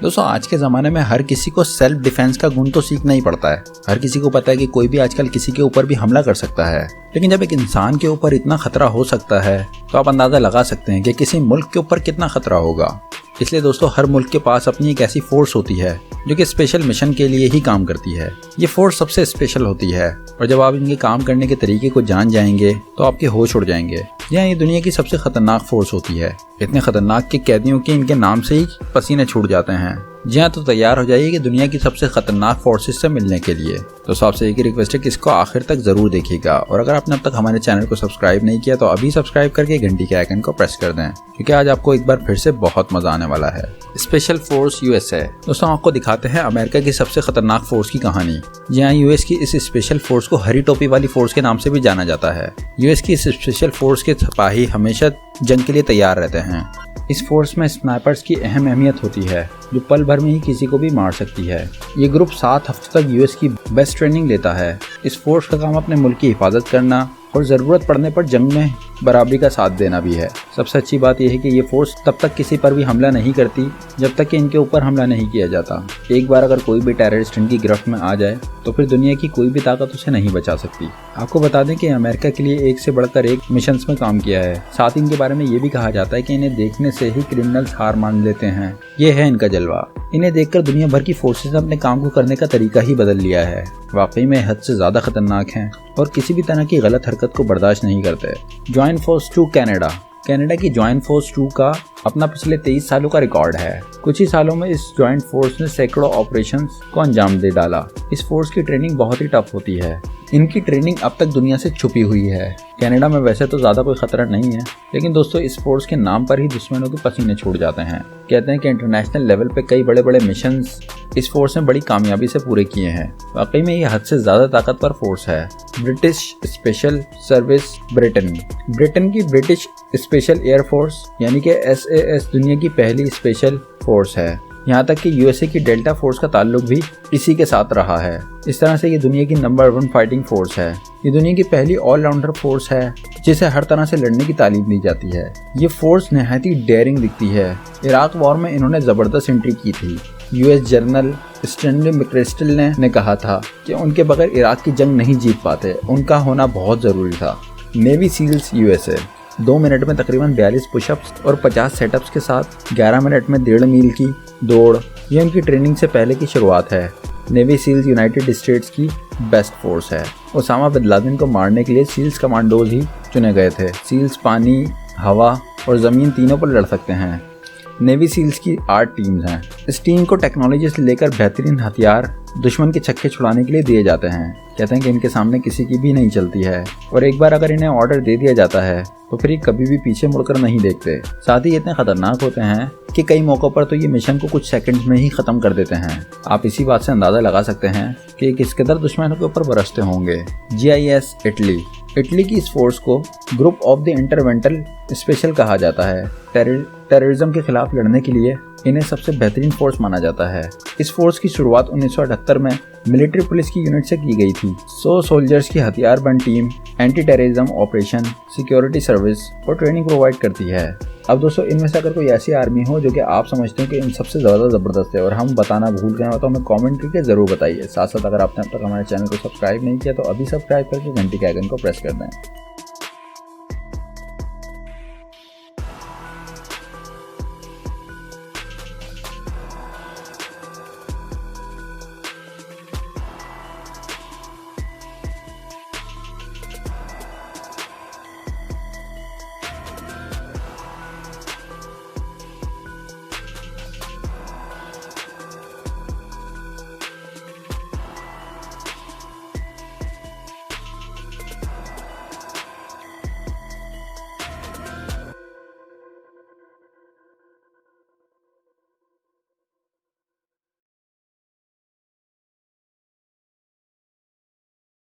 दोस्तों आज के ज़माने में हर किसी को सेल्फ डिफेंस का गुण तो सीखना ही पड़ता है। हर किसी को पता है कि कोई भी आजकल किसी के ऊपर भी हमला कर सकता है, लेकिन जब एक इंसान के ऊपर इतना खतरा हो सकता है तो आप अंदाज़ा लगा सकते हैं कि किसी मुल्क के ऊपर कितना खतरा होगा। इसलिए दोस्तों हर मुल्क के पास अपनी एक ऐसी फोर्स होती है जो कि स्पेशल मिशन के लिए ही काम करती है। ये फोर्स सबसे स्पेशल होती है और जब आप इनके काम करने के तरीके को जान जाएंगे तो आपके होश उड़ जाएंगे। जी हाँ, ये दुनिया की सबसे खतरनाक फोर्स होती है। इतने खतरनाक कि कैदियों के इनके नाम से ही पसीने छूट जाते हैं। जी हाँ, तो तैयार हो जाइए कि दुनिया की सबसे खतरनाक फोर्सेस से मिलने के लिए। तो आपसे एक ही रिक्वेस्ट है कि इसको आखिर तक जरूर देखिएगा और अगर आपने अब तक हमारे चैनल को सब्सक्राइब नहीं किया तो अभी सब्सक्राइब करके घंटी के आइकन को प्रेस कर दें, क्योंकि आज आपको एक बार फिर से बहुत मजा आने वाला है। Special force USA. दोस्तों आपको दिखाते हैं अमेरिका की सबसे खतरनाक फोर्स की कहानी। जी हाँ, यूएस की इस स्पेशल फोर्स को हरी टोपी वाली फोर्स के नाम से भी जाना जाता है। यूएस की इस स्पेशल फोर्स के सिपाही हमेशा जंग के लिए तैयार रहते हैं। इस फोर्स में स्नाइपर्स की अहम अहमियत होती है जो पल भर में ही किसी को भी मार सकती है। ये ग्रुप 7 हफ्ते तक यूएस की बेस्ट ट्रेनिंग लेता है। इस फोर्स का काम अपने मुल्क की हिफाजत करना और ज़रूरत पड़ने पर जंग में बराबरी का साथ देना भी है। सबसे अच्छी बात यह है कि ये फोर्स तब तक किसी पर भी हमला नहीं करती जब तक कि इनके ऊपर हमला नहीं किया जाता। एक बार अगर कोई भी टेररिस्ट इनकी गिरफ्त में आ जाए तो फिर दुनिया की कोई भी ताकत उसे नहीं बचा सकती। आपको बता दें कि अमेरिका के लिए एक से बढ़कर एक मिशंस में काम किया है। साथ ही इनके बारे में ये भी कहा जाता है कि इन्हें देखने से ही क्रिमिनल्स हार मान लेते हैं। ये है इनका जलवा। इन्हें देखकर दुनिया भर की फोर्सेस ने अपने काम को करने का तरीका ही बदल लिया है। वाकई में हद से ज्यादा खतरनाक हैं और किसी भी तरह की गलत हरकत को बर्दाश्त नहीं करते। Joint force 2 Canada. कनाडा की ज्वाइंट फोर्स 2 का अपना पिछले 23 सालों का रिकॉर्ड है। कुछ ही सालों में इस ज्वाइंट फोर्स ने सैकड़ों ऑपरेशंस को अंजाम दे डाला। इस फोर्स की ट्रेनिंग बहुत ही टफ होती है। इनकी ट्रेनिंग अब तक दुनिया से छुपी हुई है। कनाडा में वैसे तो ज़्यादा कोई खतरा नहीं है, लेकिन दोस्तों इस फोर्स के नाम पर ही दुश्मनों के पसीने छूट जाते हैं। कहते हैं कि इंटरनेशनल लेवल पे कई बड़े बड़े मिशंस इस फोर्स ने बड़ी कामयाबी से पूरे किए हैं। वाकई में ये हद से ज़्यादा ताकतवर फोर्स है। ब्रिटिश स्पेशल सर्विस ब्रिटेन की ब्रिटिश स्पेशल एयर फोर्स यानी कि SAS दुनिया की पहली स्पेशल फोर्स है। यहाँ तक कि यूएसए की डेल्टा फोर्स का ताल्लुक भी इसी के साथ रहा है। इस तरह से ये दुनिया की नंबर 1 फाइटिंग फोर्स है। ये दुनिया की पहली ऑलराउंडर फोर्स है जिसे हर तरह से लड़ने की तालीम दी जाती है। ये फोर्स नहायत ही डेयरिंग दिखती है। इराक वॉर में इन्होंने जबरदस्त एंट्री की थी। यूएस जनरल स्टैनली मैकक्रिस्टल ने कहा था कि उनके बगैर इराक की जंग नहीं जीत पाते, उनका होना बहुत जरूरी था। नेवी सील्स यूएसए 2 मिनट में तकरीबन 42 पुशअप्स और 50 सेटअप्स के साथ 11 मिनट में 1.5 मील की दौड़, ये उनकी ट्रेनिंग से पहले की शुरुआत है। नेवी सील्स यूनाइटेड स्टेट्स की बेस्ट फोर्स है। ओसामा बिन लादेन को मारने के लिए सील्स कमांडोज ही चुने गए थे। सील्स पानी, हवा और ज़मीन तीनों पर लड़ सकते हैं। नेवी सील्स की 8 टीम्स हैं। इस टीम को टेक्नोलॉजी से लेकर बेहतरीन हथियार दुश्मन के छक्के छुड़ाने के लिए दिए जाते हैं। कहते हैं कि इनके सामने किसी की भी नहीं चलती है और एक बार अगर इन्हें ऑर्डर दे दिया जाता है तो फिर ये कभी भी पीछे मुड़कर नहीं देखते। साथ ही इतने खतरनाक होते हैं कि कई मौक़ों पर तो ये मिशन को कुछ सेकंड्स में ही ख़त्म कर देते हैं। आप इसी बात से अंदाज़ा लगा सकते हैं कि किस कदर दुश्मनों के ऊपर बरसते होंगे। GIS इटली की इस फोर्स को ग्रुप ऑफ द इंटरवेंटल स्पेशल कहा जाता है। टेररिज्म के खिलाफ लड़ने के लिए इन्हें सबसे बेहतरीन फोर्स माना जाता है। इस फोर्स की शुरुआत 1978 में मिलिट्री पुलिस की यूनिट से की गई थी। 100 सोल्जर्स की हथियारबंद team anti terrorism operation, security service और ट्रेनिंग प्रोवाइड करती है। अब दोस्तों इनमें से अगर कोई ऐसी आर्मी हो जो कि आप समझते हो कि इन सबसे ज़्यादा ज़बरदस्त है और हम बताना भूल गए हो तो हमें कमेंट करके ज़रूर बताइए। साथ साथ अगर आपने अब तक हमारे चैनल को सब्सक्राइब नहीं किया तो अभी सब्सक्राइब करके घंटी के आइकन को प्रेस कर दें।